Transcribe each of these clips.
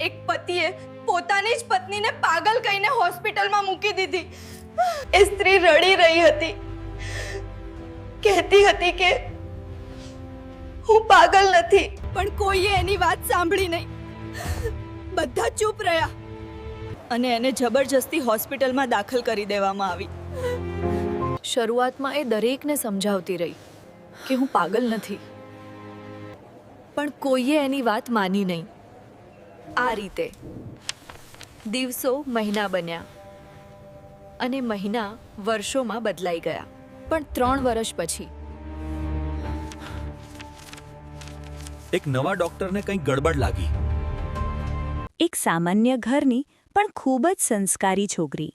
એક પતિએ પોતાની જ પત્નીને પાગલ કહીને હોસ્પિટલમાં મૂકી દીધી. એ સ્ત્રી રડી રહી હતી, કહેતી હતી કે હું પાગલ નથી, પણ કોઈએ એની વાત સાંભળી નહીં. બધા ચૂપ રહ્યા અને એને જબરજસ્તી હોસ્પિટલમાં દાખલ કરી દેવામાં આવી. શરૂઆતમાં એ દરેકને સમજાવતી રહી કે હું પાગલ નથી, પણ કોઈએ એની વાત માની નહીં. આ રીતે દિવસો મહિના બન્યા અને મહિના વર્ષોમાં બદલાઈ ગયા. પણ 3 વર્ષ પછી એક નવા ડોક્ટરને કંઈક ગડબડ લાગી. એક સામાન્ય ઘરની પણ ખૂબ જ સંસ્કારી છોકરી.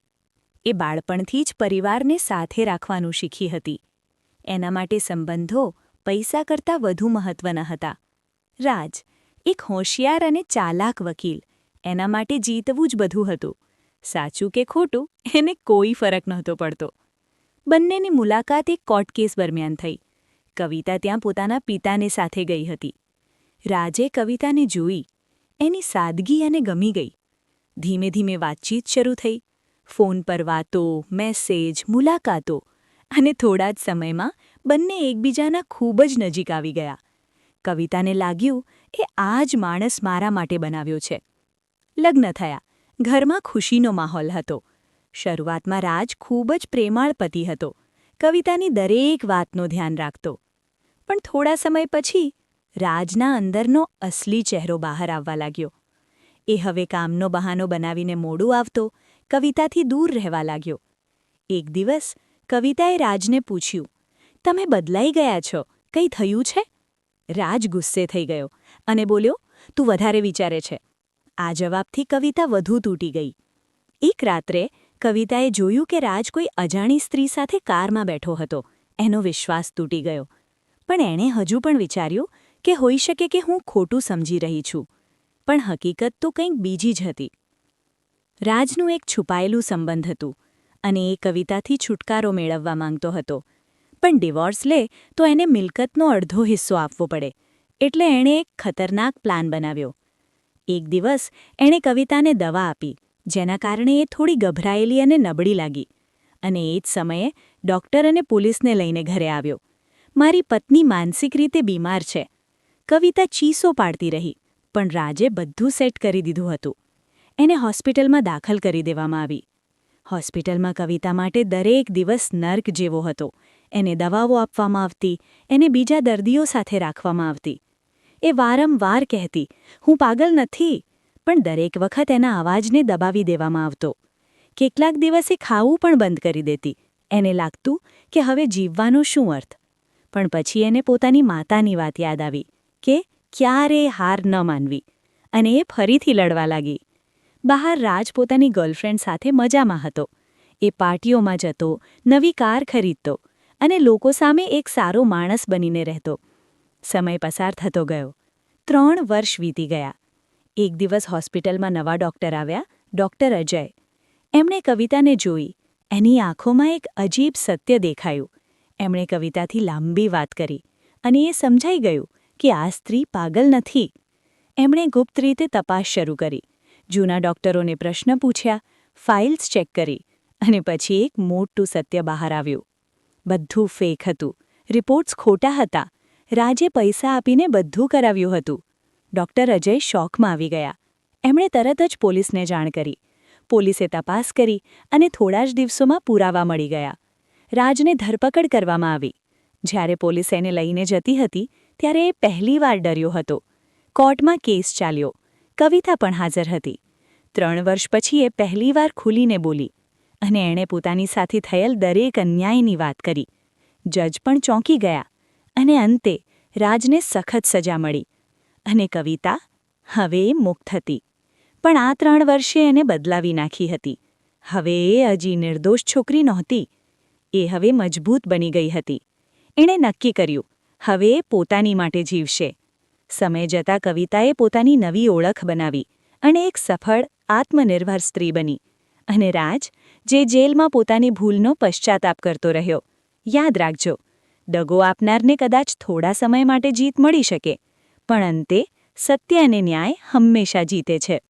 એ બાળપણથી જ પરિવારને સાથે રાખવાનું શીખી હતી. એના માટે સંબંધો પૈસા કરતાં વધુ મહત્વના હતા. રાજ, એક હોશિયાર અને ચાલાક વકીલ, એના માટે જીતવું જ બધું હતું. સાચું કે ખોટું એને કોઈ ફરક નહોતો પડતો. બંનેની મુલાકાત એક કોર્ટ કેસ દરમિયાન થઈ. કવિતા ત્યાં પોતાના પિતાને સાથે ગઈ હતી. રાજે કવિતાને જોઈ. એની સાદગી એને ગમી ગઈ. ધીમે ધીમે વાતચીત શરૂ થઈ. ફોન પર વાતો, મેસેજ, મુલાકાતો, અને થોડા જ સમયમાં બંને એકબીજાના ખૂબ જ નજીક આવી ગયા. કવિતાને લાગ્યું એ આ જ માણસ મારા માટે બનાવ્યો છે. લગ્ન થયા. ઘરમાં ખુશીનો માહોલ હતો. શરૂઆતમાં રાજ ખૂબ જ પ્રેમાળ પતિ હતો. કવિતાની દરેક વાતનું ધ્યાન રાખતો. પણ થોડા સમય પછી રાજના અંદરનો અસલી ચહેરો બહાર આવવા લાગ્યો. એ હવે કામનો બહાનો બનાવીને મોડું આવતો, કવિતાથી દૂર રહેવા લાગ્યો. એક દિવસ કવિતાએ રાજને પૂછ્યું, તમે બદલાઈ ગયા છો, કંઈ થયું છે? રાજ ગુસ્સે થઈ ગયો અને બોલ્યો, તું વધારે વિચારે છે. આ જવાબથી કવિતા વધુ તૂટી ગઈ. એક રાત્રે કવિતાએ જોયું કે રાજ કોઈ અજાણી સ્ત્રી સાથે કારમાં બેઠો હતો. એનો વિશ્વાસ તૂટી ગયો. પણ એણે હજુ પણ વિચાર્યું કે હોઈ શકે કે હું ખોટું સમજી રહી છું. પણ હકીકત તો કંઈક બીજી જ હતી. રાજનું એક છુપાયેલું સંબંધ હતું અને એ કવિતાથી છુટકારો મેળવવા માંગતો હતો. પણ ડિવોર્સ લે તો એને મિલકતનો અડધો હિસ્સો આપવો પડે. એટલે એણે એક ખતરનાક પ્લાન બનાવ્યો. એક દિવસ એણે કવિતાને દવા આપી, જેના કારણે એ થોડી ગભરાયેલી અને નબળી લાગી. અને એ જ સમયે ડૉક્ટર અને પોલીસને લઈને ઘરે આવ્યો. મારી પત્ની માનસિક રીતે બીમાર છે. કવિતા ચીસો પાડતી રહી, પણ રાજે બધું સેટ કરી દીધું હતું. એને હોસ્પિટલમાં દાખલ કરી દેવામાં આવી. હોસ્પિટલમાં કવિતા માટે દરેક દિવસ નર્ક જેવો હતો. એને દવાઓ આપવામાં આવતી, એને બીજા દર્દીઓ સાથે રાખવામાં આવતી. એ વારંવાર કહેતી, હું પાગલ નથી, પણ દરેક વખત એના અવાજને દબાવી દેવામાં આવતો. કેટલાક દિવસે ખાવું પણ બંધ કરી દેતી. એને લાગતું કે હવે જીવવાનો શું અર્થ? પણ પછી એને પોતાની માતાની વાત યાદ આવી કે ક્યારેય હાર ન માનવી, અને એ ફરીથી લડવા લાગી. બહાર રાજ પોતાની ગર્લફ્રેન્ડ સાથે મજામાં હતો. એ પાર્ટીઓમાં જતો, નવી કાર ખરીદતો અને લોકો સામે એક સારો માણસ બનીને રહેતો. સમય પસાર થતો ગયો. 3 વર્ષ વીતી ગયા. એક દિવસ હોસ્પિટલમાં નવા ડૉક્ટર આવ્યા, ડૉક્ટર અજય. એમણે કવિતાને જોઈ. એની આંખોમાં એક અજીબ સત્ય દેખાયું. એમણે કવિતાથી લાંબી વાત કરી અને એ સમજાઈ ગયું કે આ સ્ત્રી પાગલ નથી. એમણે ગુપ્ત રીતે તપાસ શરૂ કરી. જૂના ડૉક્ટરોને પ્રશ્ન પૂછ્યા, ફાઇલ્સ ચેક કરી, અને પછી એક મોટું સત્ય બહાર આવ્યું. બધું ફેક હતું. રિપોર્ટ્સ ખોટા હતા. રાજે પૈસા આપીને બધું કરાવ્યું હતું. ડૉક્ટર અજય શોકમાં આવી ગયા. એમણે તરત જ પોલીસને જાણ કરી. પોલીસે તપાસ કરી અને થોડા જ દિવસોમાં પુરાવા મળી ગયા. રાજને ધરપકડ કરવામાં આવી. જ્યારે પોલીસ એને લઈને જતી હતી ત્યારે એ પહેલીવાર ડર્યો હતો. કોર્ટમાં કેસ ચાલ્યો. કવિતા પણ હાજર હતી. 3 વર્ષ પછી એ પહેલીવાર ખુલીને બોલી અને એણે પોતાની સાથે થયેલ દરેક અન્યાયની વાત કરી. જજ પણ ચોંકી ગયા અને અંતે રાજને સખત સજા મળી. અને કવિતા હવે એ મુક્ત હતી. પણ આ 3 વર્ષે એને બદલાવી નાખી હતી. હવે એ હજી નિર્દોષ છોકરી નહોતી. એ હવે મજબૂત બની ગઈ હતી. એણે નક્કી કર્યું, હવે એ પોતાની માટે જીવશે. સમય જતાં કવિતાએ પોતાની નવી ઓળખ બનાવી અને એક સફળ, આત્મનિર્ભર સ્ત્રી બની. અને રાજ, જે જેલમાં પોતાની ભૂલનો પશ્ચાતાપ કરતો રહ્યો. યાદ રાખજો, દગો આપનારને કદાચ થોડા સમય માટે જીત મળી શકે, પણ અંતે સત્ય અને ન્યાય હંમેશા જીતે છે.